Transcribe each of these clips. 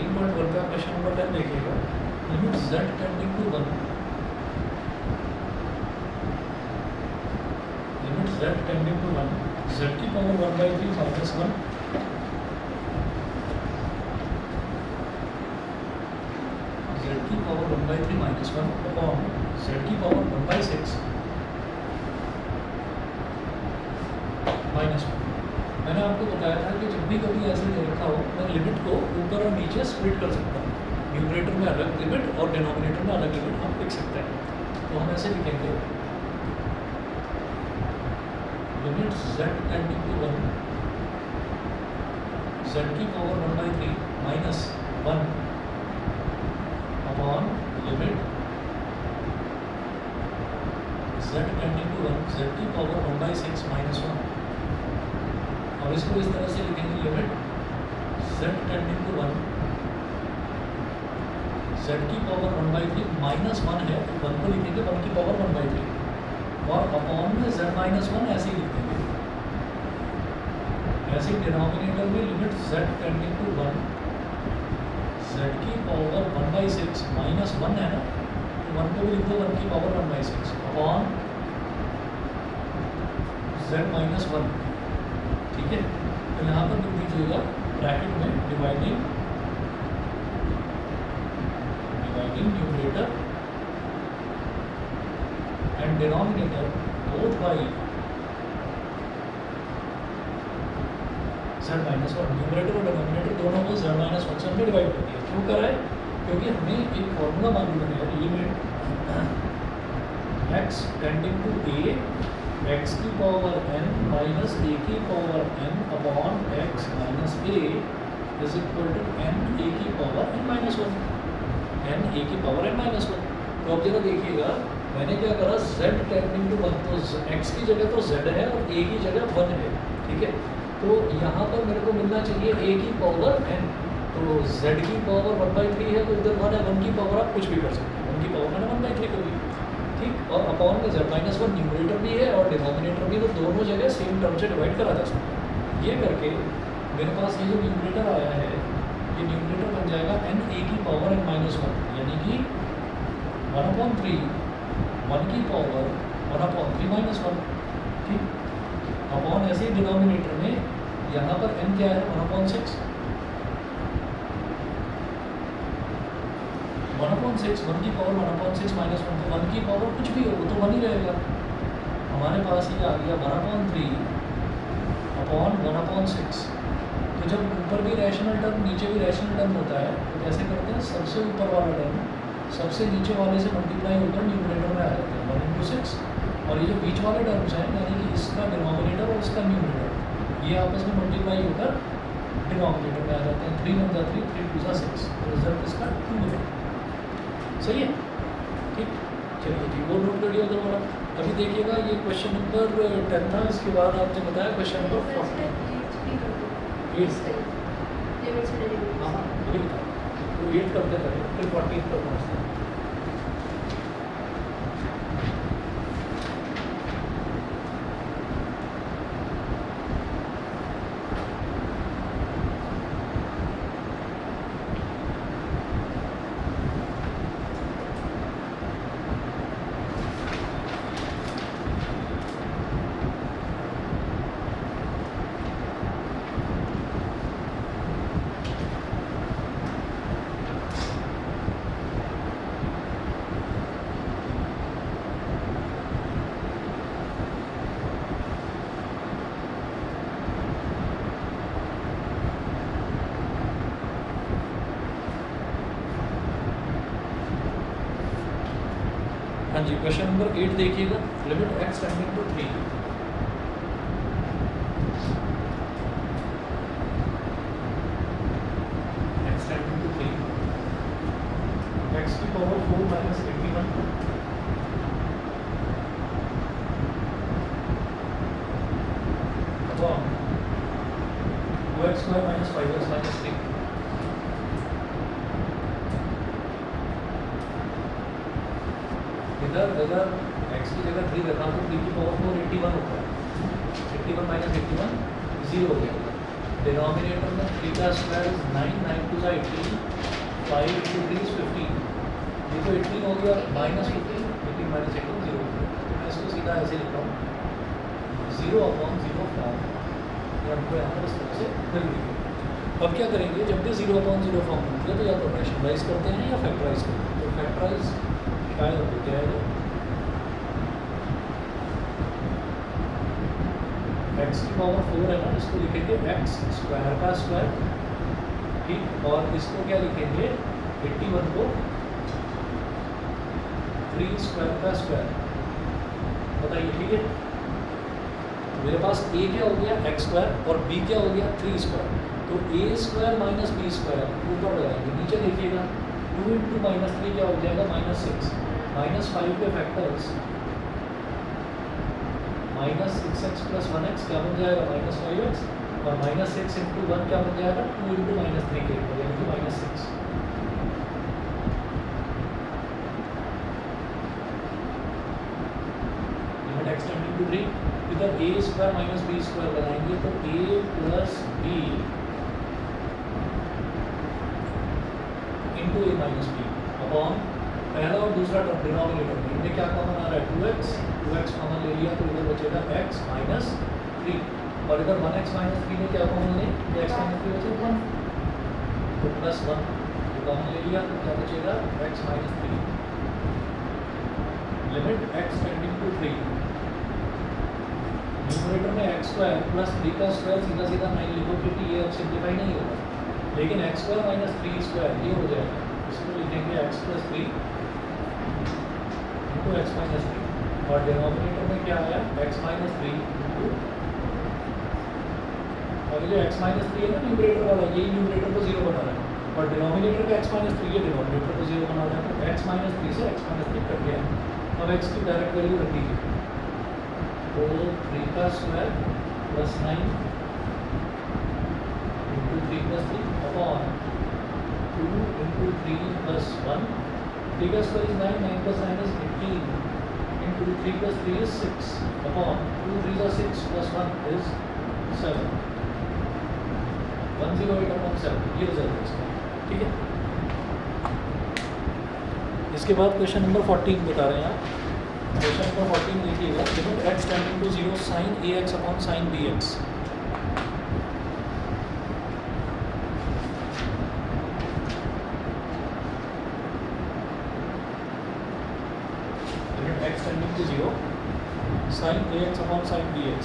13.1 का question number 10 देखिएगा। Limit z tending to 1, limit z tending to 1, z की power 1/3 minus 1, z की power 1/3 minus 1 upon z की power 1/6 minus 1। मैंने आपको बताया था कि जब भी कभी ऐसे दे रखा हो मैं लिमिट को ऊपर और नीचे स्प्लिट कर सकता हूँ। न्यूमरेटर में अलग लिमिट और डिनोमिनेटर में अलग लिमिट हम लिख सकते हैं। तो हम ऐसे लिखेंगे limit z tending to 1, z की power 1/3 minus 1 upon limit z tending to 1, z की पावर 1/6 माइनस 1। और इसको इस तरह से लिखेंगे limit z tending to 1, z की पावर 1/3 माइनस 1 है तो 1 को लिखेंगे 1 की पावर 1/3 और अपॉन में z माइनस 1 ऐसे ही लिख देंगे। ऐसे डिनोमिनेटर में limit z tending to 1, z की पावर 1/6 माइनस 1 है ना, तो 1 को भी लिख दो 1 की पावर 1/6 अपॉन z माइनस 1। ठीक है, तो यहाँ पर लिख दीजिएगा ब्रैकेट में dividing numerator and denominator both by z minus 1। Numerator और डिनोमिनेटर दोनों को z माइनस 1 से हमने डिवाइड कर दिया। क्यों करा है? क्योंकि हमें एक फॉर्मूला मालूम है limit x tending to a x की पावर n माइनस a की power n upon x minus a is equal to n a की power n minus 1, n a की पावर n माइनस 1। तो अब जरा देखिएगा मैंने क्या करा, z टेंडिंग टू 1 तो x की जगह तो z है और a की जगह 1 है। ठीक है, तो यहाँ पर मेरे को मिलना चाहिए a की पावर n, तो z की पावर 1/3 है तो इधर 1 है, 1 की पावर आप कुछ भी कर सकते हैं, 1 की पावर मैंने 1/3 कर दी। ठीक, और अपॉन में z माइनस 1 न्यूमरेटर भी है और डिनोमिनेटर भी, तो दोनों जगह सेम टर्म से डिवाइड करा जा सकता है। ये करके मेरे पास ये जो न्यूमरेटर आया है ये न्यूमरेटर बन जाएगा n a की पावर n माइनस 1, यानी कि 1/3 1 की पावर 1/3 माइनस 1। ठीक, अपॉन ऐसे ही डिनोमिनेटर में यहाँ पर n क्या है 1/6, 1/6 1 की पावर 1/6 माइनस 1, तो 1 की पावर कुछ भी हो वो तो 1 ही रहेगा। हमारे पास ये आ गया 1/3 अपॉन 1/6। तो जब ऊपर भी रैशनल टर्म नीचे भी रैशनल टर्म होता है तो कैसे करते हैं, सबसे ऊपर वाला टर्म सबसे नीचे वाले से मल्टीप्लाई होकर न्यूमरेटर में आ जाते हैं 1/6, और ये जो बीच वाले टर्म्स हैं यानी कि इसका डिनोमिनेटर और इसका न्यूमरेटर ये आपस में मल्टीप्लाई होकर डिनोमिनेटर में आ जाते हैं। 3 1 3 3 2 6, तो रिजल्ट इसका 2 है। सही है, ठीक, चलिए जी वो नोट कर लिया तो हमारा। अभी देखिएगा ये क्वेश्चन नंबर 10 था, इसके बाद आपने बताया क्वेश्चन नंबर 14। हाँ ये था, तो 8 करते थे फिर 14 पर पहुँचते हैं। हाँ जी, क्वेश्चन नंबर 8 देखिएगा, limit x tending to 3, x tending to 3, x की power 4 minus 81 upon 2x² minus 5x minus 3। इधर अगर x की जगह 3 रखा तो 3 की पावर 4 81 होता है, 81 माइनस 81 0 हो गया। डिनोमिनेटर में 3 का square is 9, 9 two 18, 5 into 3 is 15, ये तो 18 हो गया माइनस 15, 18 माइनस 18 0। मैं इसको सीधा ऐसे लिख रहा हूँ 0/0 फॉर्म, ये हमको यहाँ पर इस तरह से मिल रही है। अब क्या करेंगे, जब भी 0/0 फॉर्म मिलती है तो या तो रैशनलाइज करते हैं या फैक्टराइज करते हैं। तो फैक्टराइज क्या होते हैं, x की पावर 4 है ना, इसको लिखेंगे x स्क्वायर का स्क्वायर, ठीक, और इसको क्या लिखेंगे 81 को 3 स्क्वायर का स्क्वायर। बताइए, ठीक है। मेरे पास a क्या हो गया x स्क्वायर और b क्या हो गया 3 स्क्वायर। तो a square minus b square ऊपर लगाएंगे, नीचे देखिएगा 2 इंटू माइनस 3 क्या हो जाएगा -6, -5 के फैक्टर्स -6x प्लस 1x क्या बन जाएगा -5x, और -6 इंटू 1 क्या बन जाएगा 2 इंटू -3 के ऊपर यानी कि -6। लिमिट एक्सटेंडिंग टू 3, इधर a square minus b square लगाएंगे तो a plus b into a minus b upon पहला और दूसरा टर्म डिनोमिनेटर में, इनमें क्या कॉमन आ रहा है 2x कॉमन ले लिया तो इधर बचेगा x माइनस 3, और इधर 1x माइनस 3 में क्या कॉमन लें, x माइनस 3 बचे 1, तो प्लस 1 कॉमन ले लिया तो क्या बचेगा x minus 3। Limit x tending to 3, numerator में x स्क्वायर प्लस 3 का स्क्वायर सीधा सीधा 9 लिखो क्योंकि ये अब सिंप्लीफाई नहीं होगा, लेकिन x स्क्वायर माइनस 3 स्क्वायर ये हो जाएगा, इसको लिखेंगे x plus 3 into x minus 3, और डिनोमिनेटर में क्या आया x माइनस 3 इंटू, और ये जो x माइनस 3 है ना न्यूमरेटर वाला, ये न्यूमरेटर को 0 बना रहा है, और डिनोमिनेटर का x माइनस 3 ये डिनोमिनेटर को 0 बना रहा है, तो x माइनस 3 से x माइनस 3 कट गया। अब x की डायरेक्ट वैल्यू रख दीजिए, तो 3 का square plus 9 into 3 plus 3 upon 2 into 3 plus 1, 3 का square is 9, 9 plus 9 is 18 into 3 plus 3 is 6 upon 2 3s are 6 plus 1 is 7, 108 upon 7, ये रिजल्ट है इसका, ठीक है। इसके बाद क्वेश्चन नंबर 14 बता रहे हैं आप। क्वेश्चन नंबर 14 देखिएगा, limit x tending to 0 sin ax upon sin bx। x tending to 0 sin ax upon sin bx।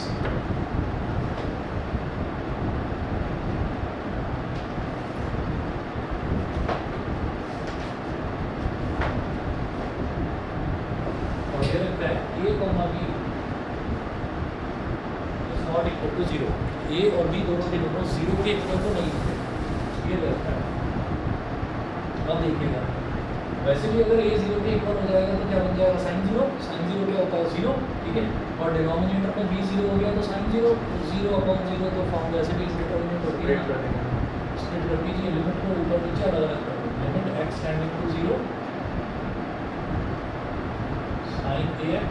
और ये लगता है a comma b is not equal to 0, a और b दोनों के दोनों 0 के इक्वल तो नहीं होते, ये लगता है। अब देखिएगा, वैसे भी अगर a 0 के इक्वल हो जाएगा तो क्या बन जाएगा sin 0, sin 0 क्या होता है 0, ठीक है, और डिनोमिनेटर में b 0 हो गया तो sin 0, तो 0/0 तो फॉर्म वैसे भी इंडिटरमिनेट होती है, स्प्लिट कर दीजिए, लिमिट को ऊपर नीचे अलग अलग कर दो, limit x tending to 0 sin ax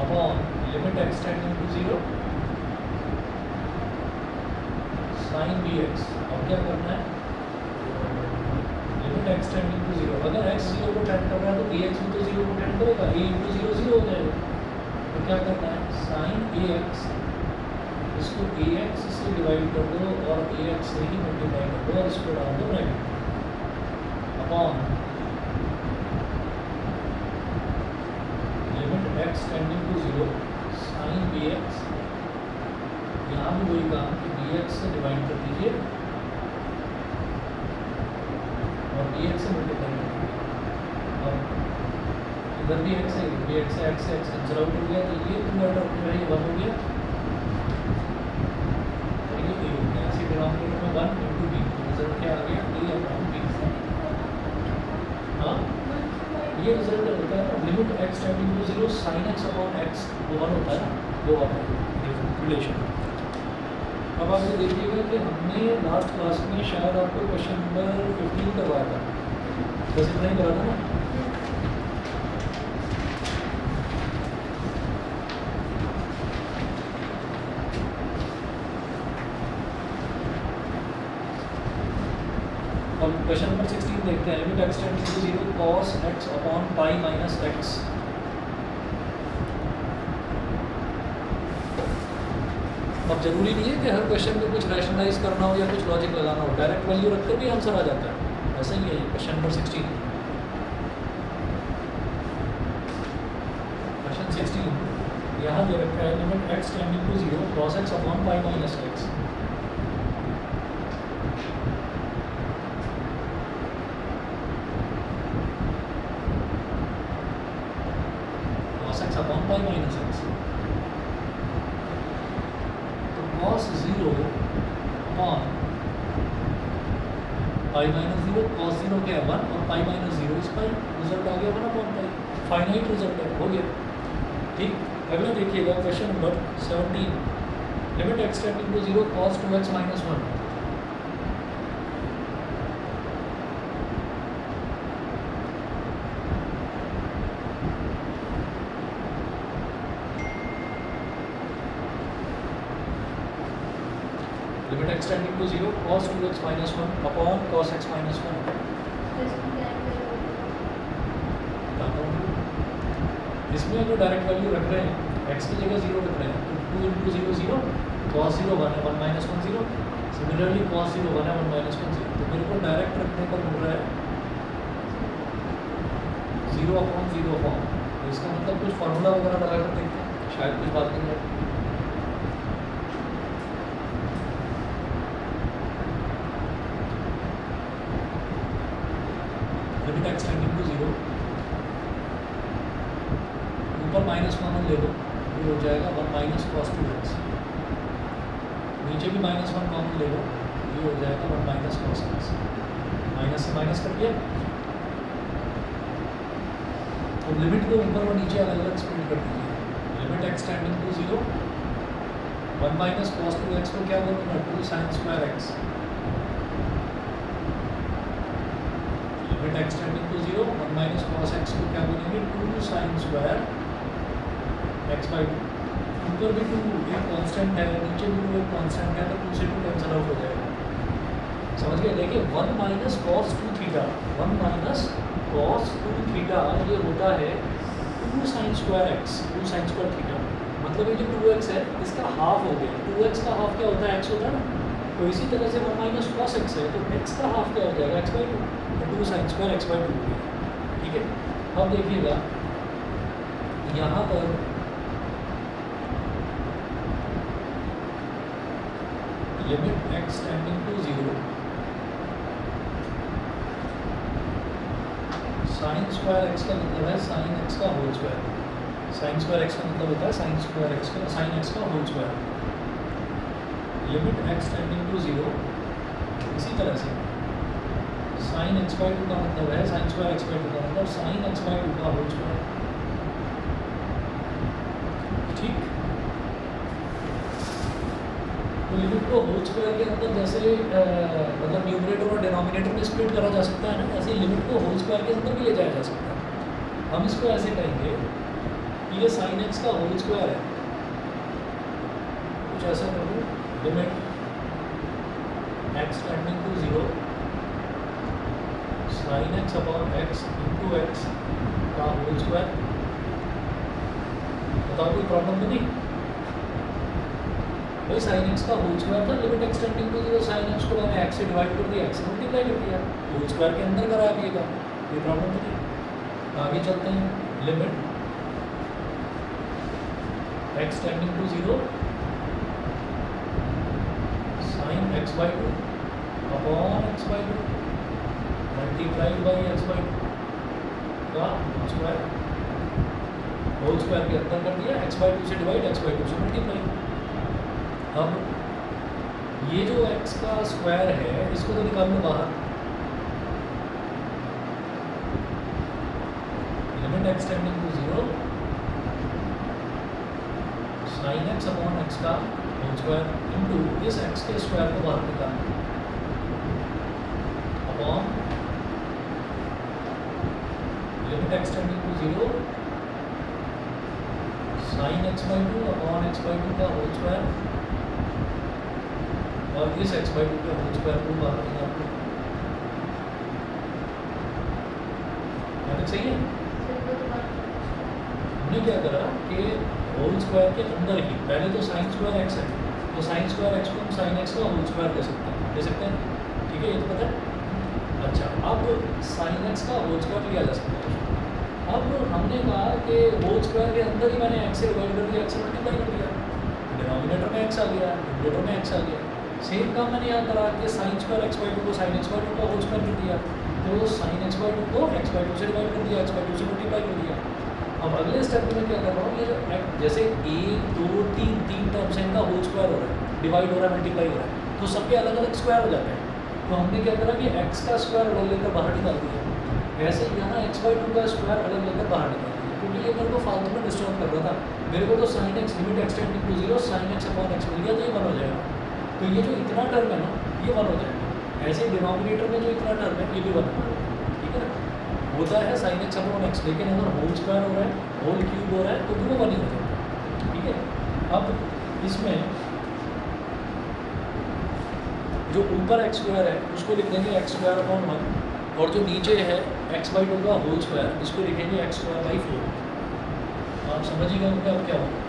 upon limit x tending to 0 sin bx। अब क्या करना है, लिमिट x टेंडिंग टू 0, अगर x 0 को टेंड कर रहा है तो bx भी तो 0 को टेंड करेगा, a इंटू 0 0 हो जाएगा, तो क्या करना है sin ax, इसको ax से डिवाइड कर दो और ax से ही मल्टीप्लाई कर दो और इसको डाल दो bracket upon limit x tending to 0 sin bx, यहाँ भी वही काम कि bx से डिवाइड कर दीजिए और dx से मल्टीप्लाई कर दीजिए, अब इधर भी x है, ये x है, x कैंसिल आउट हो गया, तो ये 2 आउट ऑफ 2 है, ये 1 हो गया, और ये a हो गया, ऐसे डिनोमिनेटर में 1 इंटू b, रिजल्ट क्या आ गया a अपॉन b। हाँ, ये रिजल्ट होता है limit x tending to 0 sin x upon x, वो 1 होता है ना, वो आता है रिलेशन। अब आप ये देखिएगा कि हमने लास्ट क्लास में शायद आपको क्वेश्चन नंबर 15 करवाया था, बस इतना ही करा था ना। अब क्वेश्चन नंबर 16 देखते हैं। Limit x tends to 0 cos x upon pi minus x. अब जरूरी नहीं है कि हर क्वेश्चन में कुछ रैशनलाइज करना हो या कुछ लॉजिक लगाना हो, डायरेक्ट वैल्यू रखकर भी आंसर आ जाता है। ऐसा ही है क्वेश्चन नंबर 16। क्वेश्चन 16 यहाँ दे रखा है limit x tending to 0 cos x upon pi minus x. cos x upon pi minus x, तो cos 0 upon pi minus 0, cos 0 क्या है 1 और पाई माइनस 0 इस पाई, रिजल्ट आ गया 1 अपॉन पाई, फाइनाइट रिजल्ट है, हो गया। ठीक, अगला देखिएगा question number 17। Limit x tending to 0 cos 2x minus 1। Limit x tending to 0 cos 2x minus 1 upon cos x minus 1। इसमें अगर डायरेक्ट वैल्यू रख रहे हैं, x की जगह 0 रख रहे हैं, तो 2 इंटू 0 0, cos 0 1 है 1 माइनस 1 0, सिमिलरली cos 0 1 है 1 माइनस 1 0। तो मेरे को डायरेक्ट रखने पर मिल रहा है 0 अपॉन 0 फॉर्म। तो इसका मतलब कुछ फार्मूला वगैरह लगा कर देखते हैं, शायद कुछ बात नहीं है। लिमिट एक्स टेंडिंग टू 0, ऊपर माइनस कॉमन ले लो, ये हो जाएगा 1 माइनस cos 2x। नीचे भी माइनस 1 कॉमन ले लो, ये हो जाएगा 1 माइनस cos x। माइनस से माइनस कट गया, तो लिमिट को ऊपर और नीचे अलग अलग स्प्लिट कर दीजिए। Limit x tending to 0, 1 minus cos 2x को क्या बोलूँगा 2 sin square x। Limit x tending to 0, 1 minus cos x को क्या बोलेंगे 2 sin स्क्वायर x बाई 2। ऊपर भी 2 एक कांस्टेंट है, नीचे भी 2 एक कांस्टेंट है, तो 2 से 2 कैंसिल आउट हो जाएगा। समझ गए? देखिए 1 minus cos 2 theta, 1 minus cos 2 theta ये होता है 2 sin square x, 2 sin square theta. मतलब ये जो 2x है इसका हाफ हो गया। 2x का हाफ क्या होता है, x होता है ना। तो इसी तरह से 1 माइनस cos x है, तो x का हाफ क्या हो जाएगा x बाई 2, तो 2 sin स्क्वायर x बाई 2 हो गया। ठीक है, अब देखिएगा यहाँ पर limit x tending to 0 sine square x का मतलब है साइन एक्स का whole square. Sine square x का मतलब होता है साइन स्क्वायर एक्स का साइन एक्स का whole square. Limit x tending to 0, इसी तरह से साइन एक्स बाई 2 का मतलब है साइन स्क्वायर एक्स बाई 2 का मतलब साइन एक्स बाई 2 का होल स्क्वायर। ठीक, तो लिमिट को होल स्क्वायर के अंदर जैसे मतलब न्यूमरेटर और डिनोमिनेटर में स्प्लिट करा जा सकता है ना, ऐसे लिमिट को होल स्क्वायर के अंदर भी ले जाया जा सकता है। हम इसको ऐसे कहेंगे कि ये साइन एक्स का होल स्क्वायर है, कुछ ऐसा कर लो। Limit x tending to 0 sine x upon x into x का होल स्क्वायर। बताओ कोई प्रॉब्लम तो नहीं भाई? साइन एक्स का होल स्क्वायर था, limit x tending to 0 sine x को मैंने एक्स से डिवाइड कर दिया, एक्स से मल्टीप्लाई कर दिया, होल स्क्वायर के अंदर करा दिएगा, कोई प्रॉब्लम तो नहीं। आगे चलते हैं। Limit x tending to 0 sine x by 2 upon x by 2 multiplied by x by 2 का होल स्क्वायर। होल स्क्वायर के अंदर कर दिया, एक्स बाई 2 से डिवाइड, एक्स बाई 2 से मल्टीप्लाई। अब ये जो x का स्क्वायर है इसको तो निकाल लो बाहर। Limit x tending to 0 sine x upon x का होल स्क्वायर इंटू इस x के स्क्वायर को बाहर निकालना upon limit x tending to 0 sine x by 2 upon x by 2 का होल स्क्वायर और इस एक्स बाई 2 के होल स्क्वायर को बाहर निकाल लो। यहाँ तक सही है? हमने क्या करा कि होल स्क्वायर के अंदर ही पहले तो साइन स्क्वायर एक्स है, तो साइन स्क्वायर एक्स को हम साइन एक्स का होल स्क्वायर ले सकते हैं, ठीक है, ये तो पता है। अच्छा, अब साइन एक्स का होल स्क्वायर लिया जा सकता है। अब हमने कहा कि होल स्क्वायर के अंदर ही मैंने एक्स से डिवाइड कर दिया, एक्स से मल्टीप्लाई कर दिया, डिनोमिनेटर में एक्स आ गया, न्यूमरेटर में एक्स आ गया। सेम काम मैंने यहाँ करा कि sign square x by two को साइन एक्स बाई टू का होल स्क्वायर कर दिया, तो साइन एक्स बाई टू को एक्स बाई टू से डिवाइड कर दिया, एक्स बाई टू से मल्टीप्लाई कर दिया। अब अगले स्टेप में क्या कर रहा हूँ, ये जो जैसे 1 2 3 टर्म्स हैं, इनका होल स्क्वायर हो रहा है, डिवाइड हो रहा है, मल्टीप्लाई हो रहा है, तो सबके अलग अलग स्क्वायर हो जाते हैं। तो हमने क्या करा कि एक्स का स्क्वायर अलग लेकर बाहर निकाल दिया, ऐसे यहाँ एक्स बाई टू का स्क्वायर अलग लेकर बाहर निकाल दिया, क्योंकि ये मेरे को फालतू में डिस्टर्ब कर रहा था। मेरे को तो sine x limit x tending to 0 sine x upon x मिल गया, तो ये 1 हो जाएगा। तो ये जो इतना टर्म है ना, ये 1 हो जाएगा। ऐसे डिनोमिनेटर में जो इतना टर्म है, ये भी 1 हो जाएगा, ठीक है ना। होता है साइन एक्स अपॉन एक्स, लेकिन अगर होल स्क्वायर हो रहा है, होल क्यूब हो रहा है, तो भी वो 1 ही हो जाएगा, ठीक है। अब इसमें जो ऊपर एक्स स्क्वायर है उसको लिख देंगे एक्स स्क्वायर अपॉन 1, और जो नीचे है एक्स बाई टू का होल स्क्वायर, इसको लिखेंगे एक्स स्क्वायर बाई 4। आप समझिएगा उनका अब क्या होगा।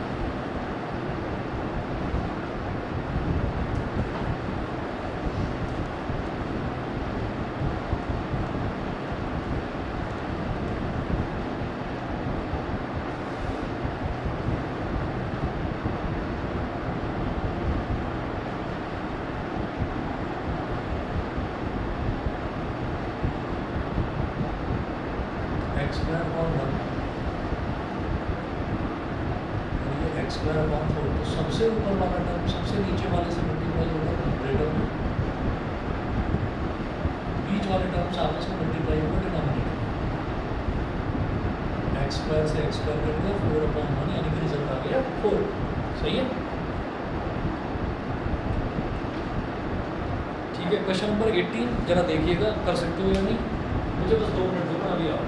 एक्स स्क्वायर अपॉन 1 और ये एक्स स्क्वायर अपॉन 4, तो सबसे ऊपर वाला टर्म सबसे नीचे वाले से मल्टीप्लाई होगा न्यूमरेटर में, बीच वाले टर्म आपस में मल्टीप्लाई होगा डिनोमिनेटर में। एक्स स्क्वायर से एक्स स्क्वायर कर दिया, 4 अपॉन 1, यानी कि रिजल्ट आ गया 4। सही है, ठीक है। क्वेश्चन नंबर 18 जरा देखिएगा, कर सकते हो या नहीं, मुझे बस 2 मिनट दो ना, अभी आओ।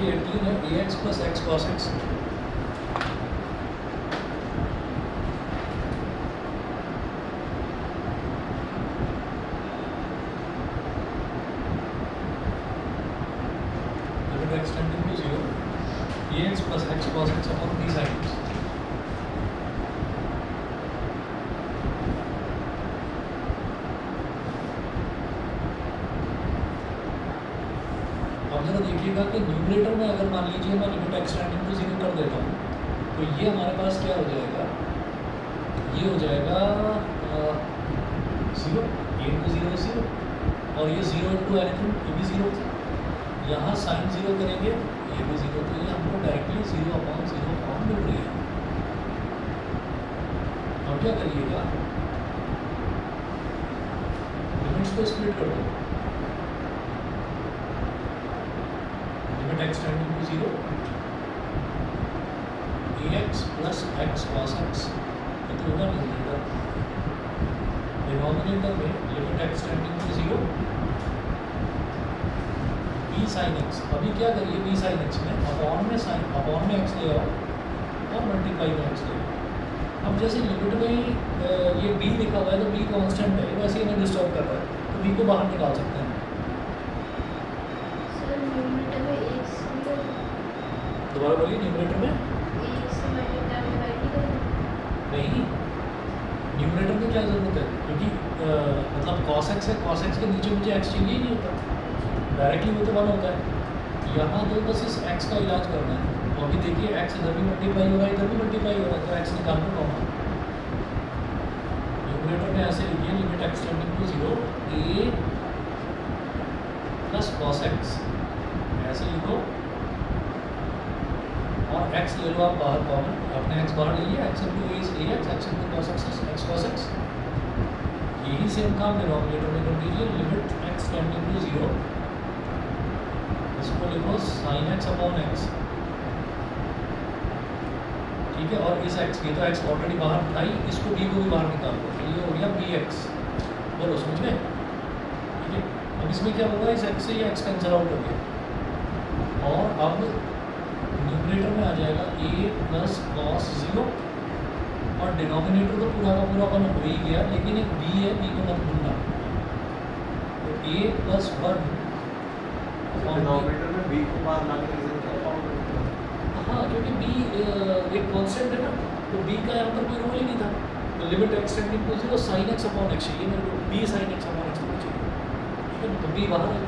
देखिए 18 है a x plus x cos x. Limit x tending to 0 a x plus x cos x upon b sine x. अब जरा देखिएगा कि न्यूमरेटर में अगर मान लीजिए मैं लिमिट एक्स टेंडिंग टू 0 कर देता हूँ तो ये हमारे पास क्या हो जाएगा, ये हो जाएगा 0 ए इंटू 0 0 और ये 0 इंटू एनीथिंग ये भी 0 था। यहाँ साइन 0 करेंगे ये भी 0, तो ये हमको डायरेक्टली 0 अपॉन 0 फॉर्म मिल रही है। अब क्या करिएगा, लिमिट्स को स्प्लिट कर दो। Limit x tending to 0 a x plus x cos x, ये तो होगा न्यूमरेटर। डिनोमिनेटर में limit x tending to 0 b sine x. अभी क्या करिए, बी साइन एक्स में अपॉन में एक्स ले आओ और मल्टीप्लाई में एक्स ले आओ। अब जैसे लिमिट में ये बी लिखा हुआ है तो बी कांस्टेंट है, वैसे ही हमें डिस्टर्ब कर रहा है तो बी को बाहर निकाल सकते हैं। दोबारा बोलिए, न्यूमरेटर में नहीं, न्यूमरेटर में क्या ज़रूरत है, क्योंकि मतलब कॉस एक्स है, कॉस एक्स के नीचे मुझे एक्स चाहिए ही नहीं होता, डायरेक्टली वो तो 1 होता है। यहाँ तो बस इस एक्स का इलाज करना है। तो अभी देखिए एक्स इधर भी मल्टीप्लाई हो रहा है, इधर भी मल्टीप्लाई हो रहा है, तो एक्स निकाल को कॉमन। न्यूमरेटर में ऐसे लिखिए limit x tending to 0 a plus cos x, ऐसे लिखो और x ले लो आप बाहर कॉमन, अपने x बाहर ले लिया, x into A is x, x into cos x is x cos x. यही सेम काम डिनोमिनेटर में कर दीजिए, लिमिट x टेंडिंग टू 0, इसको लिखो साइन एक्स अपॉन एक्स, ठीक है। और इस x, ये तो x ऑलरेडी बाहर था ही, इसको b को भी बाहर निकाल दो, तो ये हो गया bx। बोलो समझ में, ठीक है। अब इसमें क्या होगा, इस x से ये x कैंसिल आउट हो गया और अब न्यूमरेटर में आ जाएगा a प्लस कॉस 0 और डिनोमिनेटर तो पूरा का पूरा 1 हो ही गया, लेकिन एक b है, b को मत भूलना। तो a प्लस 1 डिनोमिनेटर में b को बाहर लाने का रीजन क्या है? हाँ, क्योंकि b एक कांस्टेंट है ना, तो b का यहाँ पर कोई रोल ही नहीं था। तो limit x tending to 0 sine x upon x चाहिए मेरे को, b sine x upon x चाहिए, ठीक है। तो b बाहर है,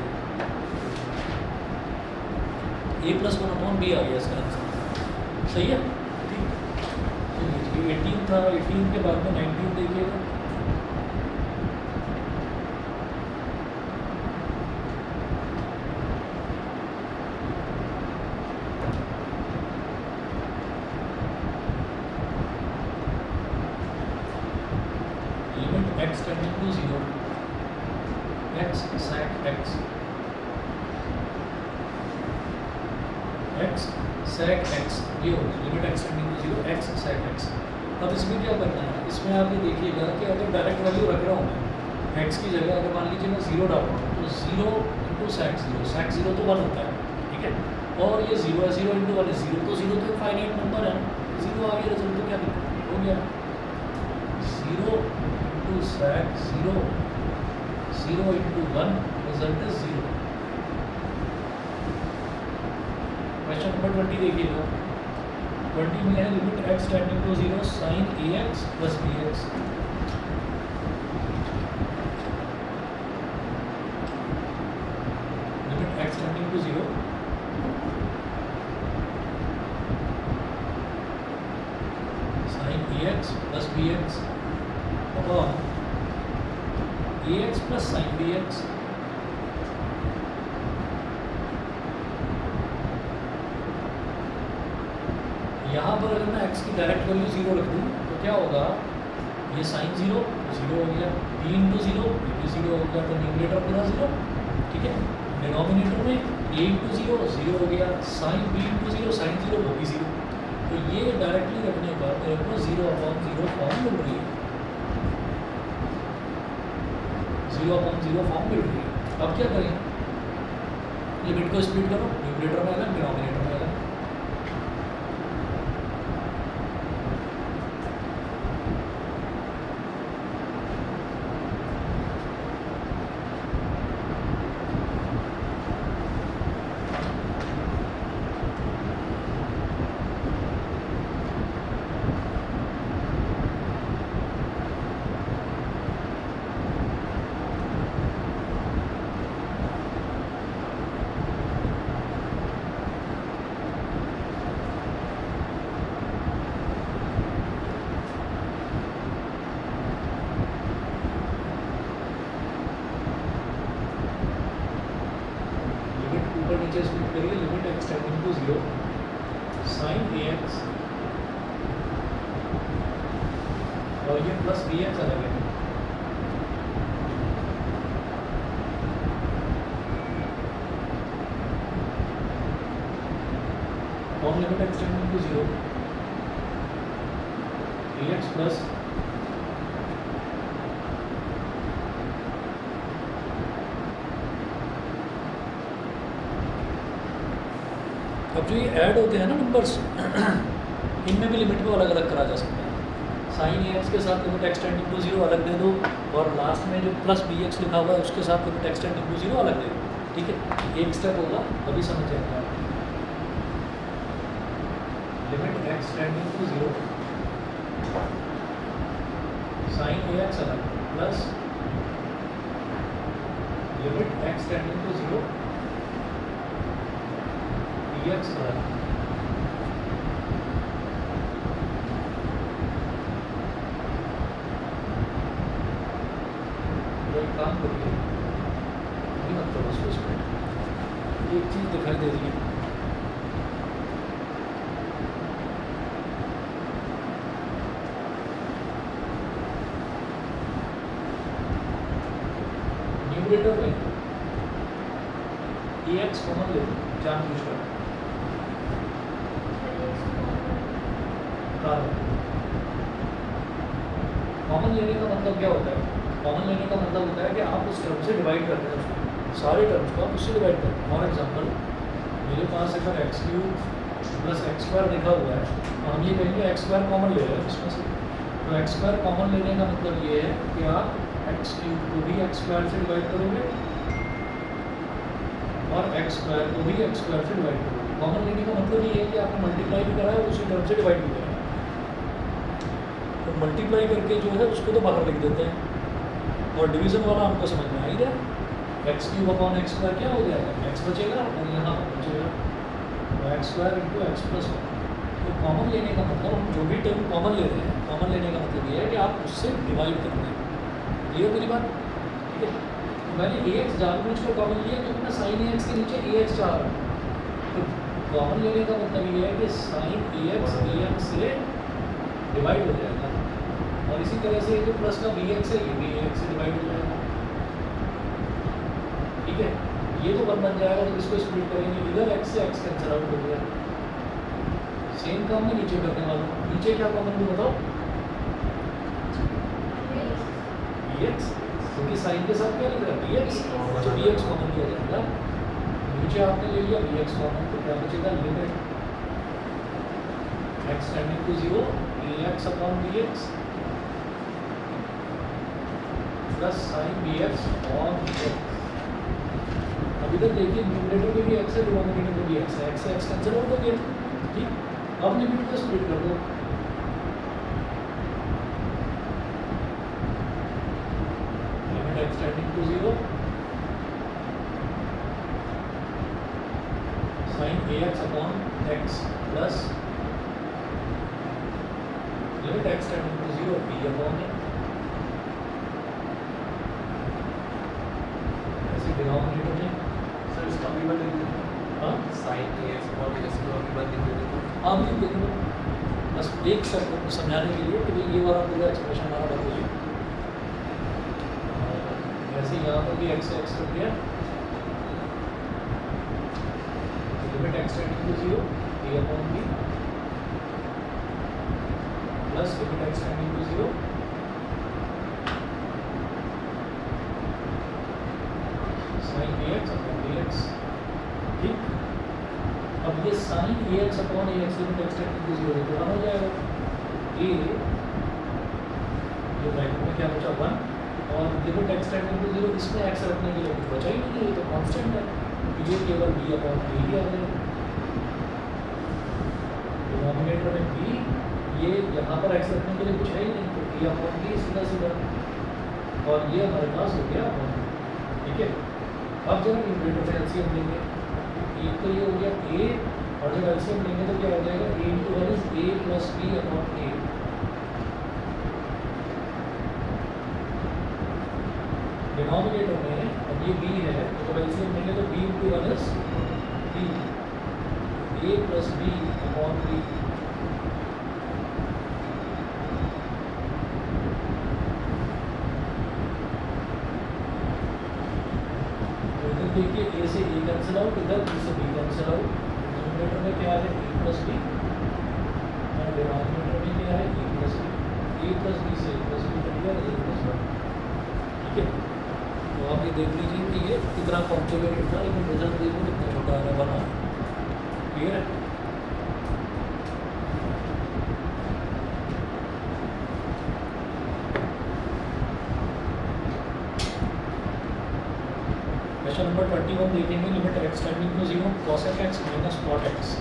a प्लस 1 अपॉन b आ गया इसका आंसर, सही है, ठीक। तो 18 था, 18 के बाद में 19 देखिएगा। Limit x tending to 0 x sec x, x sec x, ये होगा limit x tending to 0 x sec x। अब इसमें क्या करना है, इसमें आप ये देखिएगा कि अगर डायरेक्ट वैल्यू रख रहा हूँ मैं x की जगह, अगर मान लीजिए मैं 0 डाल रहा हूँ तो 0 इंटू sec 0 तो 1 होता है, ठीक है। और ये 0 है, 0 इंटू 1 है 0, तो 0 तो एक फाइनाइट नंबर है, 0 आ गया रिजल्ट, तो क्या दिक्कत हो गया। 0 into sec 0, 0 into 1, result is 0। Question number 20 देखिएगा, 20 में है limit x tending to 0 sine a x plus b x. Limit x tending to 0 sine a x plus b x upon a x plus sine b x. यहाँ पर अगर मैं x की direct value 0 रख दूँ तो क्या होगा, ये साइन 0 0 हो गया, b इंटू 0 भी 0 हो गया, तो न्यूमरेटर पूरा 0, ठीक है। डिनोमिनेटर में a इंटू 0 0 हो गया, साइन b इंटू 0 साइन 0 वो भी 0। तो ये डायरेक्टली रखने पर मेरे को 0 अपॉन 0 फॉर्म मिल रही है, 0 अपॉन 0 फॉर्म मिल रही है। अब क्या करें, लिमिट को स्प्लिट करो, न्यूमरेटर में अलग डिनोमिनेटर में अलग। ऊपर नीचे स्प्लिट करिए, limit x tending to 0 sine a x और ये प्लस बी एक्स अलग है। और limit x tending to 0 a x plus अब जो ये ऐड होते हैं ना नंबर्स, इनमें भी लिमिट को अलग अलग करा जा सकता है। साइन ए एक्स के साथ लिमिट एक्स टेंडिंग टू 0 अलग दे दो, और लास्ट में जो प्लस बी एक्स लिखा हुआ है उसके साथ लिमिट एक्स टेंडिंग टू 0 अलग दे दो। ठीक है, एक स्टेप होगा, अभी समझ जाएगा। Limit x tending to 0 sine a x अलग plus limit x tending to 0 x अलग। तो एक काम करिए, नहीं मतलब उसको स्प्लिट, एक चीज़ दिखाई दे रही है, न्यूमरेटर में ए एक्स कॉमन ले लो जानबूझकर, कॉमन लेने का मतलब क्या होता है? कॉमन लेने का मतलब होता है कि आप उस टर्म से डिवाइड कर रहे हैं उसको, सारे टर्म्स को आप उससे डिवाइड कर रहे हैं। फॉर एग्जांपल मेरे पास अगर x cube plus x square लिखा हुआ है तो हम ये कहेंगे एक्स स्क्वायर कॉमन ले रहे हैं इसमें से। तो एक्स स्क्वायर कॉमन लेने का मतलब ये है कि आप एक्स क्यूब को भी एक्स स्क्वायर से डिवाइड करोगे और एक्स स्क्वायर को भी एक्स स्क्वायर से डिवाइड करोगे। कॉमन लेने का मतलब ये है कि आपने मल्टीप्लाई भी करा है, उसी टर्म से डिवाइड भी करा है। तो मल्टीप्लाई करके जो है उसको तो बाहर लिख देते हैं, और डिवीज़न वाला हमको समझ में आ ही रहा। X cube upon x square क्या हो जाएगा, एक्स बचेगा और यहाँ बचेगा, तो x square into x plus 1। तो कॉमन लेने का मतलब हम जो भी टर्म कॉमन ले रहे हैं, कॉमन लेने का मतलब ये है कि आप उससे डिवाइड कर रहे हैं। क्लियर मेरी बात? ठीक है, तो मैंने ए एक्स जानबूझ कर कॉमन लिया क्योंकि मैं साइन ए एक्स के नीचे ए एक्स चाह रहा हूँ। तो कॉमन लेने का मतलब ये है कि साइन ए एक्स से डिवाइड हो जाएगा, और इसी तरह से जो प्लस का बी एक्स है ये भी ए एक्स से डिवाइड हो जाएगा। ठीक है, ये तो वन बन जाएगा, तो इसको स्प्लिट करेंगे, इधर एक्स से एक्स कैंसिल आउट हो गया। सेम काम में नीचे करने वाला हूँ, नीचे क्या कॉमन भी बताओ, बी एक्स, क्योंकि साइन के साथ क्या लिख रहा है बी एक्स, तो बी एक्स कॉमन लिया जाएगा। नीचे आपने ले लिया बी एक्स कॉमन, तो क्या बचेगा, limit x tending to 0 a x upon b x plus sine b x upon b x. अब इधर देखिए न्यूमरेटर में भी एक्स है, डिनोमिनेटर में भी एक्स है, एक्स से एक्स कैंसिल आउट हो गया। ठीक, अब लिमिट को स्प्लिट कर दो, limit x tending to 0 sine a x upon x plus limit x tending to 0 b upon a. ऐसे डिनोमिनेटर में सर इसका भी बदल दीजिए। हाँ साइन ए एक्स और एक्स को भी बदल दीजिए। आप ये देखो, बस एक शब्द समझाने के लिए कि भाई ये वाला पूरा एक्सप्रेशन हमारा बदल गया। वैसे यहाँ पर भी एक्स एक्स कर दिया, limit x tending to 0 a upon b plus limit x tending to 0 sine b x upon b x अब ये sine a x upon a x limit x tending to 0 तो 1 हो जाएगा। ए ये ब्रैकेट में क्या बचा 1 और लिमिट एक्स टेंडिंग टू 0, इसमें एक्स रखने के लिए कुछ बचा ही नहीं है, ये तो कांस्टेंट है, तो ये केवल b अपॉन a ही आ जाएगा। डिनोमिनेटर में b, ये यहाँ पर एक्स रखने के लिए कुछ है ही नहीं, तो a अपॉन b सीधा सीधा, और ये हमारे पास हो गया 1। ठीक है, अब जब न्यूमरेटर में एलसीएम लेंगे, एक तो ये हो गया a, और जब एलसीएम लेंगे तो क्या हो जाएगा, a into 1 is a plus b upon a। Denominator में अब ये b है, तो जब एलसीएम लेंगे तो b into 1 is b, a plus b upon b। देखिए a से a कैंसिल आउट, इधर b से b कैंसिल आउट। न्यूमरेटर में क्या है a प्लस b, और डिनोमिनेटर में क्या है a plus b। a plus b से a प्लस b कट गया, a प्लस 1। ठीक है, तो आप ये देख लीजिए कि ये कितना कॉम्प्लिकेटेड था, लेकिन रिजल्ट देखो कितना छोटा आ रहा है, बना। क्लियर है? क्वेश्चन नंबर 21 देखेंगे, limit x tending to 0 cosec x minus cot x।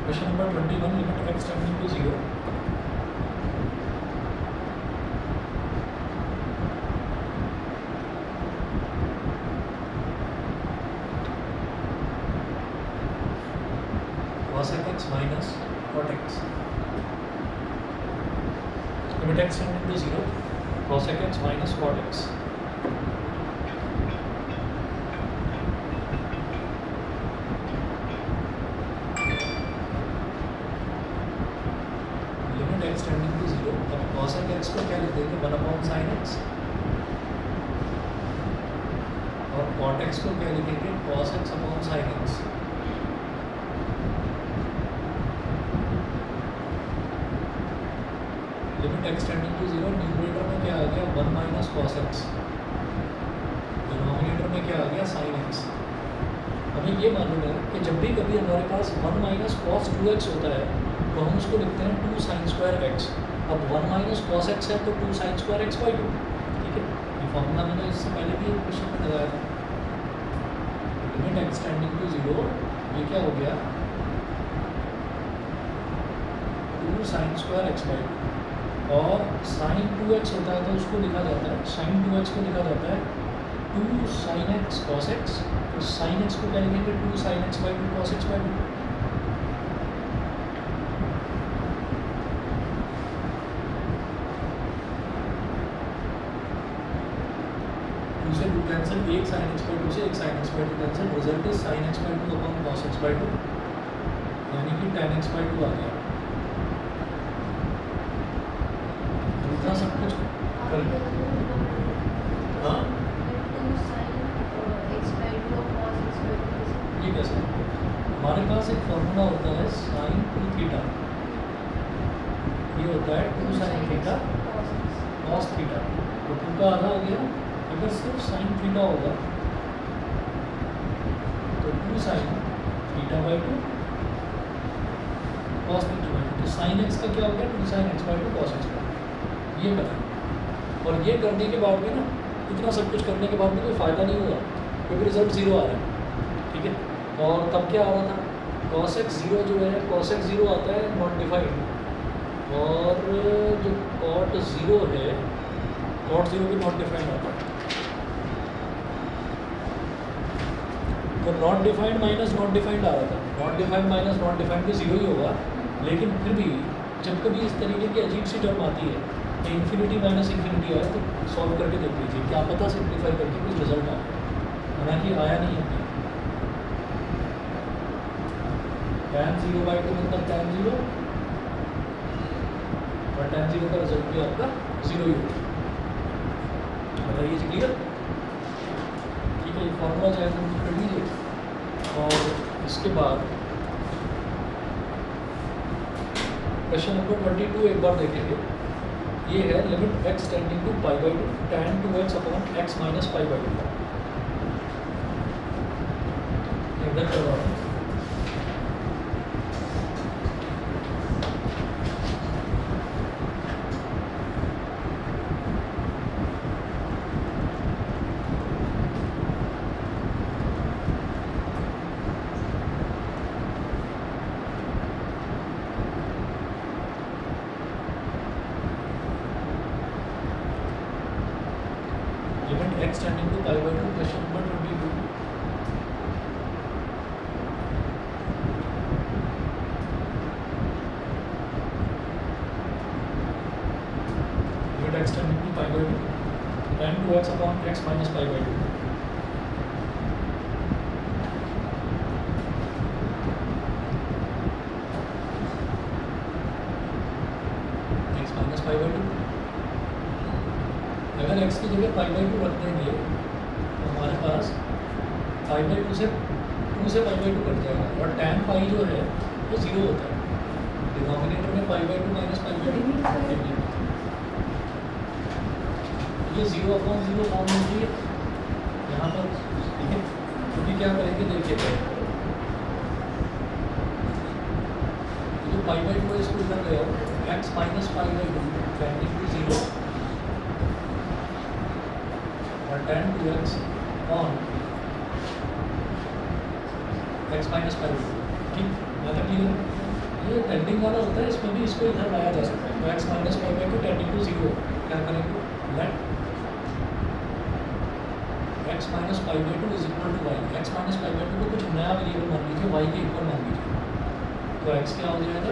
Question number 21, limit x tending to 0. Cosec x minus cot x. Limit x tending to 0. Cosec x minus cot x. x tending to 0, अब cosec x को क्या लिख देंगे 1 अपॉन sin x, और cot x को क्या लिखेंगे cos x upon sin x। Limit x tending to 0, numerator में क्या आ गया 1 माइनस cos x, डिनोमिनेटर में क्या आ गया sin x। हमें ये मालूम है कि जब भी कभी हमारे पास 1 माइनस cos 2x होता है तो हम उसको लिखते हैं 2 sin स्क्वायर x। अब 1 माइनस cos x है तो 2 sin स्क्वायर x बाई 2। ठीक है, ये फॉर्मूला मैंने इससे पहले भी क्वेश्चन में लगाया था। लिमिट x टेंडिंग टू 0, ये क्या हो गया 2 sin स्क्वायर x बाई 2, और sin 2x होता है तो उसको लिखा जाता है, sin 2x को लिखा जाता है 2 sin x cos x। तो sin x को क्या लिखेंगे 2 sin x by 2 cos x by 2। से 2 कैंसिल, एक sin x बाई 2 से एक sin x by 2 cancel, result is sin x by 2 upon cos x by 2, यानी कि tan x बाई 2 आ गया। इतना सब कुछ कर हाँ ये कैसे, हमारे पास एक फॉर्मूला होता है sin 2 थीटा, ये होता है 2 sin थीटा cos थीटा, तो 2 का आधा हो गया। अगर सिर्फ sin थीटा होगा तो 2 sin theta by 2 cos theta by 2, तो sin x का क्या हो गया 2 sin x by 2 cos x by 2। ये करना, और ये करने के बाद में ना, इतना सब कुछ करने के बाद में कोई फ़ायदा नहीं हुआ, क्योंकि रिजल्ट 0 आ रहा है, ठीक है। और तब क्या आ रहा था, cos x 0 जो है, cos x 0 आता है नॉट डिफाइंड, और जो cot 0 है, cot 0 भी नॉट डिफाइंड आता है। तो not defined minus not defined आ रहा था, not defined minus not defined भी 0 ही होगा, लेकिन फिर भी जब कभी इस तरीके की अजीब सी टर्म आती है कि इन्फिनिटी माइनस इन्फिनिटी आए, तो सॉल्व करके देख लीजिए, क्या पता सिंप्लीफाई करके कुछ रिजल्ट आए, हालांकि आया नहीं है। tan 0/2 मतलब tan 0, और tan 0 का रिजल्ट भी आपका 0 ही होगा। बताइए जी, क्लियर? ठीक है, ये फॉर्मूला जो है तुम कर लीजिए। और इसके बाद क्वेश्चन नंबर 22 एक बार देखेंगे। ये है limit x tending to π/2 tan 2x upon x minus π/2। इधर करवा रहा हूँ। Limit x tending to π/2 question number 22। Limit x tending to π/2 tan 2x upon x minus π/2। x minus π/2, अगर x की जगह π/2 रख देंगे तो हमारे पास π/2 से 2 से π/2 कट जाएगा, और tan पाई जो है वो 0 होता है, डिनोमिनेटर में π/2 माइनस π/2, ये 0 अपॉन 0 फॉर्म होती है यहाँ पर, ठीक है। क्योंकि क्या करेंगे देखिए, जो π/2 है इसको इधर ले आओ, x माइनस π/2 टेंडिंग टू 0 और tan 2x on x minus π/2, ठीक। यहाँ तक क्लियर? ये टेंडिंग वाला होता है, इसमें भी इसको इधर लाया जा सकता है। तो x माइनस π/2 टेंडिंग टू 0, क्या करेंगे, let x minus π/2 is equal to y। x minus π/2 को कुछ नया वेरिएबल मान लीजिए, y के इक्वल मान लीजिए, तो x क्या हो जाएगा,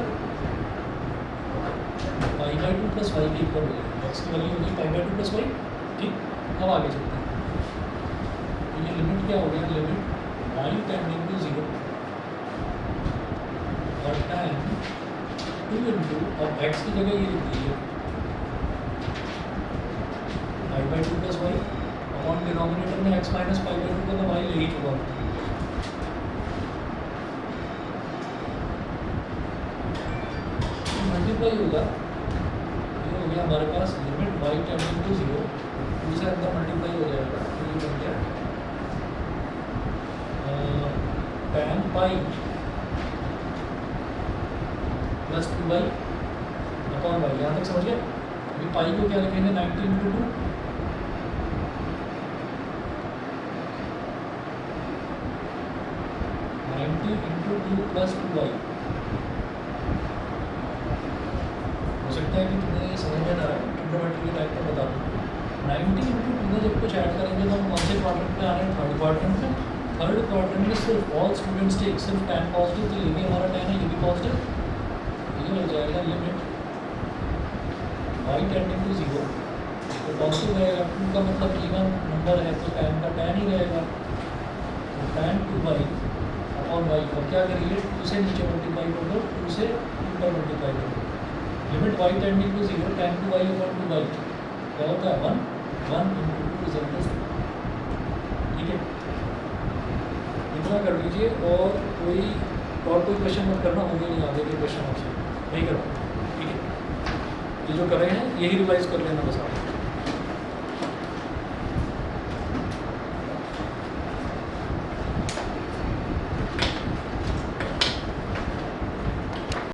π/2 प्लस y के इक्वल हो जाएगा। x की वैल्यू होगी π/2 प्लस y, ठीक। अब आगे चलते हैं, तो ये लिमिट क्या हो गया, लिमिट y टेंडिंग टू 0 और tan 2 इंटू, अब x की जगह ये लिख दीजिए π/2 प्लस y अपॉन डिनोमिनेटर में x माइनस π/2 को तो y ले ही चुका, मल्टीप्लाई होगा, ये हो गया हमारे पास लिमिट y टेंडिंग टू 0, दूसरे अंदर मल्टीप्लाई हो जाएगा, तो ये बन गया tan pi plus 2y upon y। यहाँ तक समझ गए? अभी पाई को क्या लिखेंगे, 90 इंटू 2, प्लस 2y। हो सकता है कि तुम्हें ये समझ में ना आए, ट्रिग्नोमेट्री के टाइप का बता दूँ। 90 इंटू 2 में जब कुछ ऐड करेंगे तो हम कौन से क्वाड्रेंट में आ रहे हैं, थर्ड क्वाड्रेंट में। थर्ड क्वाड्रेंट में सिर्फ ऑल स्टूडेंट्स टेक सिर्फ tan पॉजिटिव, तो ये भी हमारा tan है, ये भी पॉजिटिव, ये हो जाएगा लिमिट y टेंडिंग टू 0, तो पॉजिटिव रहेगा। 2 का मतलब इवन नंबर है, तो tan का tan ही रहेगा, तो tan 2y अपॉन y। और क्या करिए, 2 से नीचे मल्टीप्लाई कर दो, 2 से ऊपर मल्टीप्लाई कर दो, limit y tending to 0 tan 2y upon 2y क्या होता है, 1 इंटू 2 रिजल्ट इज, ठीक है। इतना कर लीजिए, और कोई क्वेश्चन मत करना, होंगे नहीं आगे के क्वेश्चन आपसे नहीं करना, ठीक है। ये जो कर रहे हैं यही रिवाइज कर लेना बस आप।